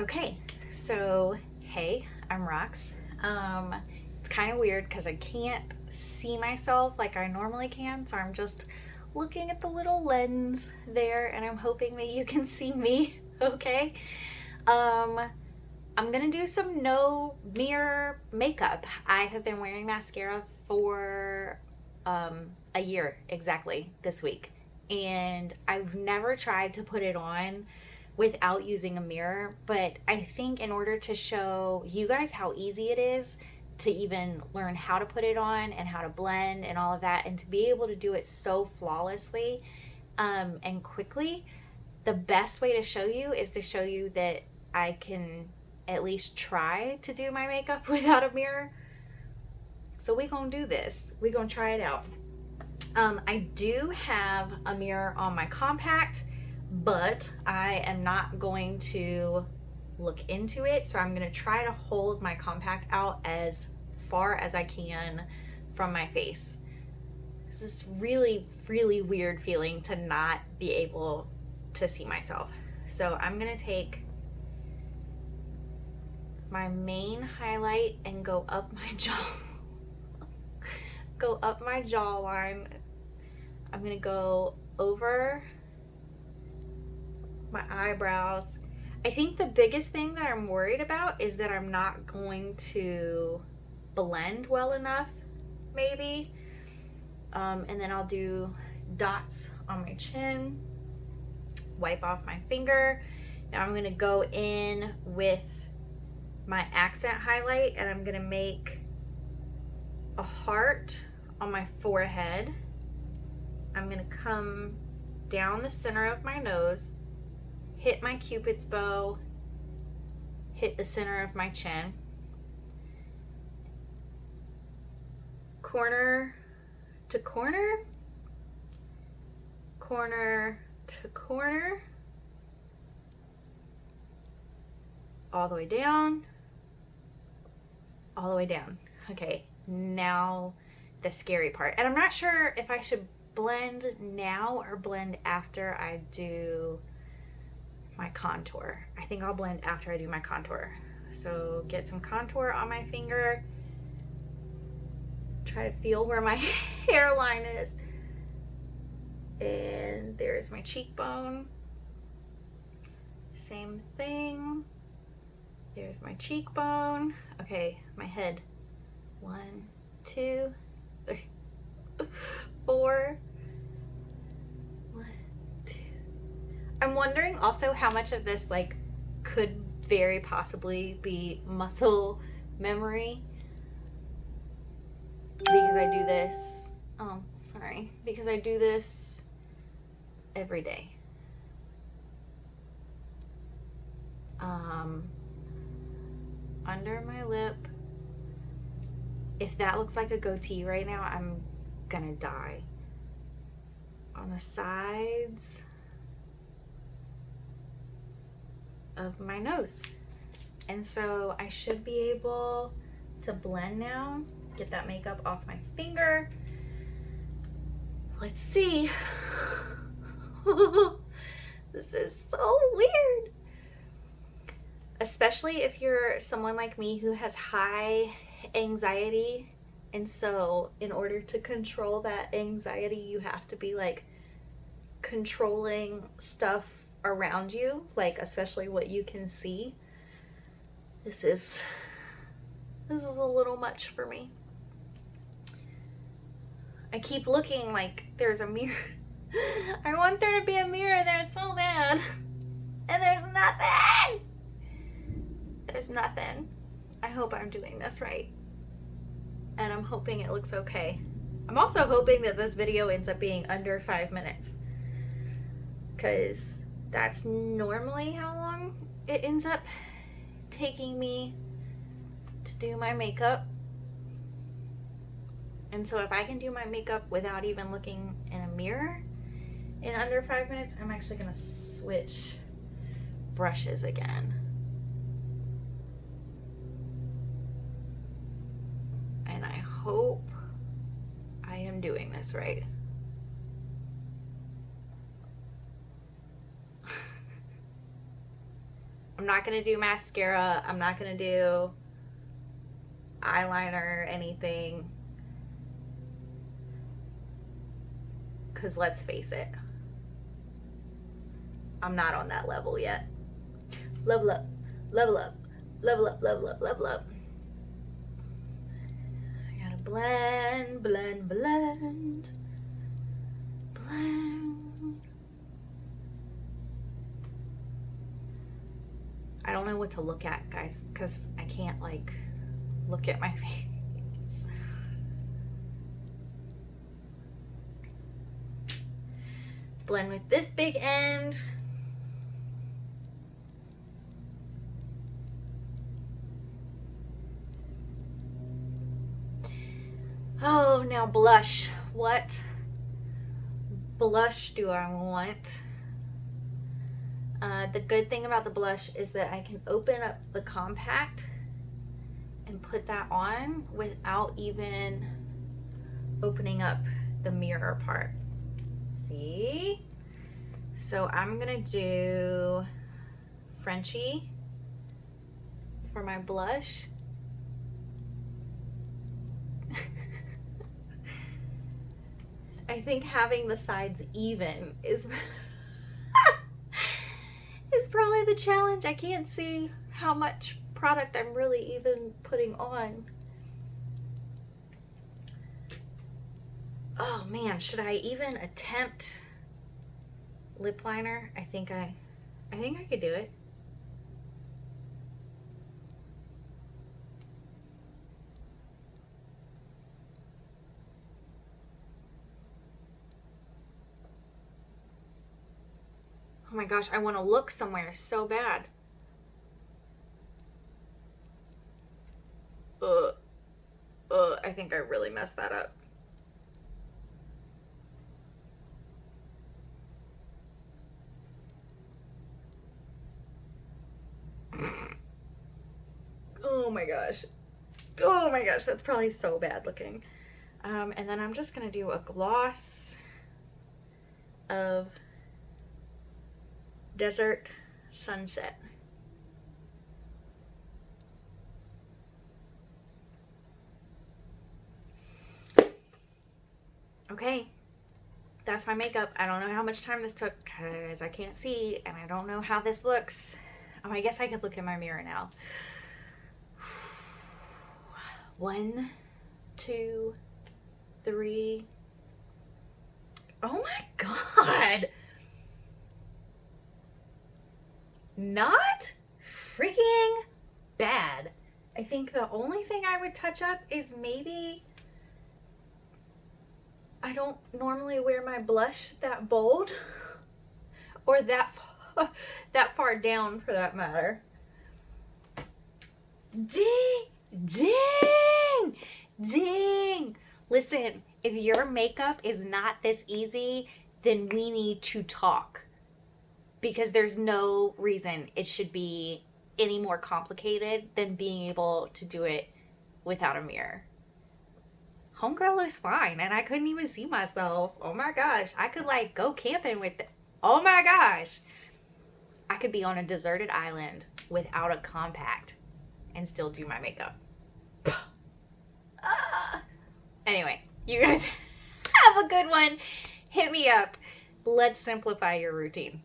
Okay, so hey, I'm Rox. It's kind of weird because I can't see myself like I normally can, so I'm just looking at the little lens there, and I'm hoping that you can see me. Okay. Um, I'm gonna do some no mirror makeup. I have been wearing mascara for a year exactly this week, and I've never tried to put it on without using a mirror. But I think in order to show you guys how easy it is to even learn how to put it on and how to blend and all of that, and to be able to do it so flawlessly and quickly, the best way to show you is to show you that I can at least try to do my makeup without a mirror. So we gonna do this. We gonna try it out. I do have a mirror on my compact, but I am not going to look into it. So I'm gonna try to hold my compact out as far as I can from my face. This is really, really weird feeling to not be able to see myself. So I'm gonna take my main highlight and go up my jaw. Go up my jawline. I'm gonna go over my eyebrows. I think the biggest thing that I'm worried about is that I'm not going to blend well enough, maybe. And then I'll do dots on my chin, wipe off my finger. Now I'm gonna go in with my accent highlight, and I'm gonna make a heart on my forehead. I'm gonna come down the center of my nose, hit my cupid's bow, hit the center of my chin, corner to corner, corner to corner, all the way down, all the way down. Okay, now the scary part. And I'm not sure if I should blend now or blend after I do my contour. I think I'll blend after I do my contour. So get some contour on my finger. Try to feel where my hairline is. And there's my cheekbone. Same thing. There's my cheekbone. Okay, my head. 1, 2, 3, 4. 1, 2. I'm wondering also how much of this like could very possibly be muscle memory, because I do this. Oh, sorry. Because I do this every day. Under my lip. If that looks like a goatee right now, I'm gonna die. On the sides of my nose. And so I should be able to blend now. Get that makeup off my finger. Let's see. This is so weird. Especially if you're someone like me who has high anxiety. And so in order to control that anxiety, you have to be like controlling stuff around you, like especially what you can see. This is a little much for me. I keep looking like there's a mirror. I want there to be a mirror there so bad. And there's nothing. There's nothing. I hope I'm doing this right. And I'm hoping it looks okay. I'm also hoping that this video ends up being under 5 minutes, because that's normally how long it ends up taking me to do my makeup. And so if I can do my makeup without even looking in a mirror in under 5 minutes, I'm actually gonna switch brushes again. And I hope I am doing this right. I'm not going to do mascara. I'm not going to do eyeliner or anything. Because let's face it, I'm not on that level yet. Level up, level up, level up, level up, level up. I gotta blend, blend, blend, blend. I don't know what to look at, guys, because I can't, like, look at my face. Blend with this big end. Oh, now blush. What blush do I want? The good thing about the blush is that I can open up the compact and put that on without even opening up the mirror part. See? So I'm gonna do Frenchie for my blush. I think having the sides even is probably the challenge. I can't see how much product I'm really even putting on. Oh man, should I even attempt lip liner? I think I could do it. Oh my gosh, I want to look somewhere so bad. I think I really messed that up. Oh my gosh. Oh my gosh, that's probably so bad looking. And then I'm just gonna do a gloss of Desert Sunset. Okay, that's my makeup. I don't know how much time this took because I can't see and I don't know how this looks. Oh, I guess I could look in my mirror now. 1, 2, 3. Oh my God. Not freaking bad. I think the only thing I would touch up is maybe, I don't normally wear my blush that bold or that far down for that matter. Ding, ding, ding. Listen, if your makeup is not this easy, then we need to talk. Because there's no reason it should be any more complicated than being able to do it without a mirror. Homegirl looks fine, and I couldn't even see myself. Oh my gosh, I could like go camping with it. Oh my gosh. I could be on a deserted island without a compact and still do my makeup. Anyway, you guys have a good one. Hit me up. Let's simplify your routine.